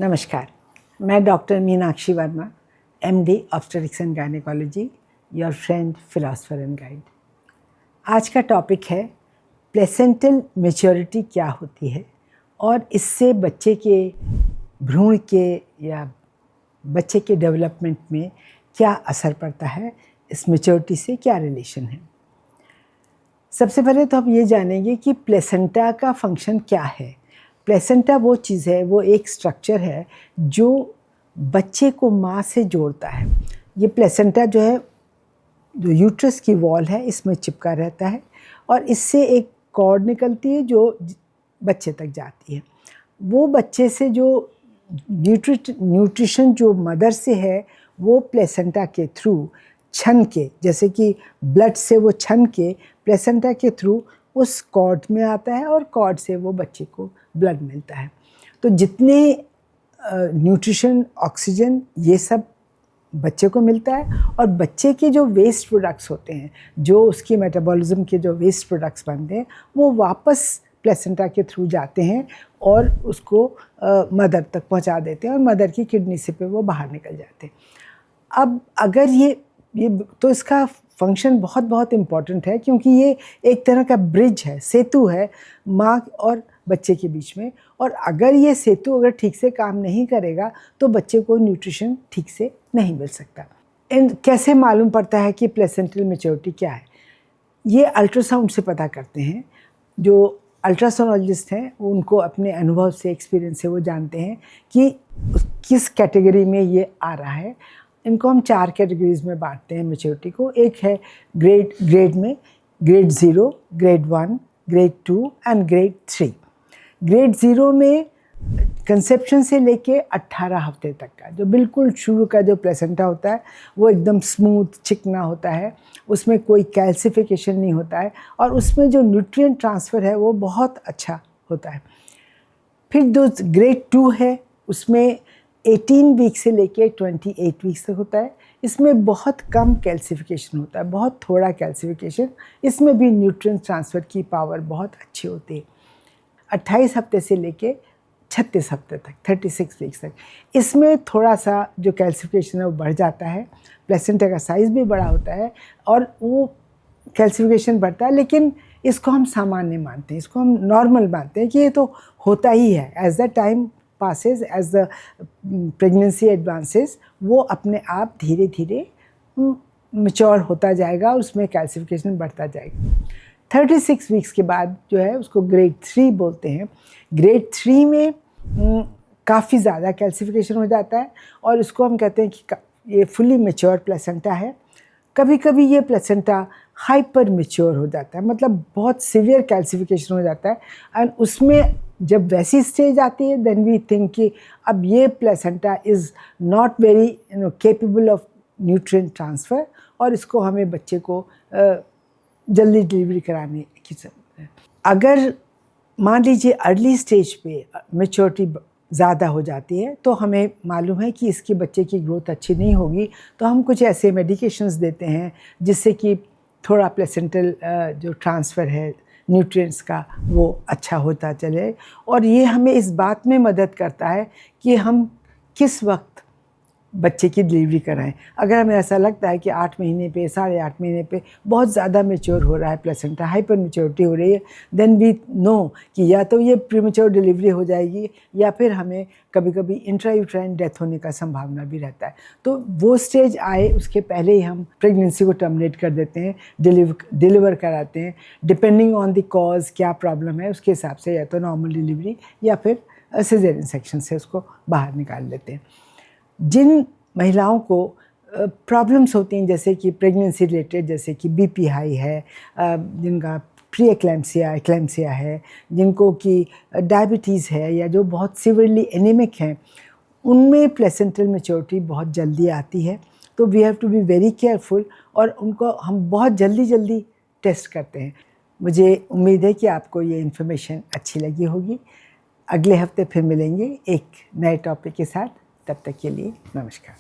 नमस्कार, मैं doctor Meenakshi Verma, MD obstetrics and gynaecology, your friend philosopher and guide. आज का टॉपिक है प्लेसेंटल मैच्योरिटी क्या होती है और इससे बच्चे के भ्रूण के या बच्चे के डेवलपमेंट में क्या असर पड़ता है, इस मैच्योरिटी से क्या रिलेशन है। सबसे पहले तो हम ये जानेंगे कि प्लेसेंटा का फंक्शन क्या है। प्लेसेंटा वो चीज़ है, वो एक स्ट्रक्चर है जो बच्चे को माँ से जोड़ता है। ये प्लेसेंटा जो है, जो यूट्रस की वॉल है, इसमें चिपका रहता है और इससे एक कॉर्ड निकलती है जो बच्चे तक जाती है। वो बच्चे से जो न्यूट्रिशन जो मदर से है वो प्लेसेंटा के थ्रू छन के, जैसे कि ब्लड से वो छन के प्लेसेंटा के थ्रू उस कॉर्ड में आता है और कॉर्ड से वो बच्चे को ब्लड मिलता है। तो जितने न्यूट्रिशन, ऑक्सीजन, ये सब बच्चे को मिलता है और बच्चे के जो वेस्ट प्रोडक्ट्स होते हैं, जो उसकी मेटाबॉलिज्म के जो वेस्ट प्रोडक्ट्स बनते हैं, वो वापस प्लेसेंटा के थ्रू जाते हैं और उसको मदर तक पहुंचा देते हैं और मदर की किडनी से पे वो बाहर निकल जाते हैं। अब अगर ये तो इसका फंक्शन बहुत इम्पॉर्टेंट है, क्योंकि ये एक तरह का ब्रिज है, सेतु है माँ और बच्चे के बीच में। और अगर ये सेतु अगर ठीक से काम नहीं करेगा तो बच्चे को न्यूट्रिशन ठीक से नहीं मिल सकता। कैसे मालूम पड़ता है कि प्लेसेंटल मैच्योरिटी क्या है? ये अल्ट्रासाउंड से पता करते हैं। जो अल्ट्रासोनोलॉजिस्ट हैं उनको अपने अनुभव से, एक्सपीरियंस से वो जानते हैं कि किस कैटेगरी में ये आ रहा है। इनको हम 4 कैटेगरीज में बांटते हैं मैच्योरिटी को। एक है ग्रेड में, grade 0, grade 1, grade 2 and grade 3। Grade 0 में कंसेप्शन से लेके 18 हफ्ते तक का जो बिल्कुल शुरू का जो प्लेसेंटा होता है वो एकदम स्मूथ, चिकना होता है, उसमें कोई कैल्सिफिकेशन नहीं होता है और उसमें जो न्यूट्रिएंट ट्रांसफ़र है वो बहुत अच्छा होता है। फिर जो ग्रेड 2 है उसमें 18 वीक से लेके 28 वीक्स तक होता है। इसमें बहुत कम कैल्सिफिकेशन होता है, बहुत थोड़ा कैल्सिफिकेशन। इसमें भी न्यूट्रिएंट ट्रांसफ़र की पावर बहुत अच्छी होती है। 28 हफ्ते से लेके 36 हफ्ते तक, 36 वीक्स तक, इसमें थोड़ा सा जो कैल्सिफिकेशन है वो बढ़ जाता है। प्लेसेंटा का साइज़ भी बड़ा होता है और वो कैल्सिफिकेशन बढ़ता है, लेकिन इसको हम सामान्य मानते हैं, इसको हम नॉर्मल मानते हैं कि ये तो होता ही है। As the time passes, as the pregnancy advances, वो अपने आप धीरे धीरे मैच्योर होता जाएगा, उसमें कैल्सिफिकेशन बढ़ता जाएगा। 36 वीक्स के बाद जो है उसको ग्रेड 3 बोलते हैं। ग्रेड 3 में काफ़ी ज़्यादा कैल्सिफिकेशन हो जाता है और इसको हम कहते हैं कि ये फुली मैच्योर प्लेसेंटा है। कभी कभी ये प्लेसेंटा हाइपर मैच्योर हो जाता है, मतलब बहुत सीवियर कैल्सिफिकेशन हो जाता है। एंड उसमें जब वैसी स्टेज आती है देन वी थिंक कि अब ये placenta is not very capable of nutrient transfer और इसको हमें बच्चे को जल्दी डिलीवरी कराने की ज़रूरत है। अगर मान लीजिए अर्ली स्टेज पे मैच्योरिटी ज़्यादा हो जाती है तो हमें मालूम है कि इसके बच्चे की ग्रोथ अच्छी नहीं होगी, तो हम कुछ ऐसे मेडिकेशंस देते हैं जिससे कि थोड़ा प्लेसेंटल जो ट्रांसफ़र है न्यूट्रिएंट्स का वो अच्छा होता चले। और ये हमें इस बात में मदद करता है कि हम किस वक्त बच्चे की डिलीवरी कराएं। अगर हमें ऐसा लगता है कि 8 महीने पे, 8.5 महीने पे बहुत ज़्यादा मैच्योर हो रहा है प्लेसेंटा, हाइपर मैच्योरिटी हो रही है, देन वी नो कि या तो ये प्रीमेच्योर डिलीवरी हो जाएगी या फिर हमें कभी कभी इंट्रायूट्राइन डेथ होने का संभावना भी रहता है। तो वो स्टेज आए उसके पहले ही हम प्रेगनेंसी को टर्मिनेट कर देते हैं, डिलीवर कराते हैं। डिपेंडिंग ऑन द कॉज क्या प्रॉब्लम है उसके हिसाब से या तो नॉर्मल डिलीवरी या फिर सिजेरियन सेक्शन से उसको बाहर निकाल लेते हैं। जिन महिलाओं को प्रॉब्लम्स होती हैं जैसे कि प्रेगनेंसी रिलेटेड, जैसे कि बीपी हाई है, जिनका प्री एक्लैम्सिया है, जिनको कि डायबिटीज़ है या जो बहुत सीवियरली एनीमिक हैं, उनमें प्लेसेंटल मैच्योरिटी बहुत जल्दी आती है। तो we have to be very careful और उनको हम बहुत जल्दी टेस्ट करते हैं। मुझे उम्मीद है कि आपको ये इन्फॉर्मेशन अच्छी लगी होगी। अगले हफ्ते फिर मिलेंगे एक नए टॉपिक के साथ। तब तक के लिए नमस्कार।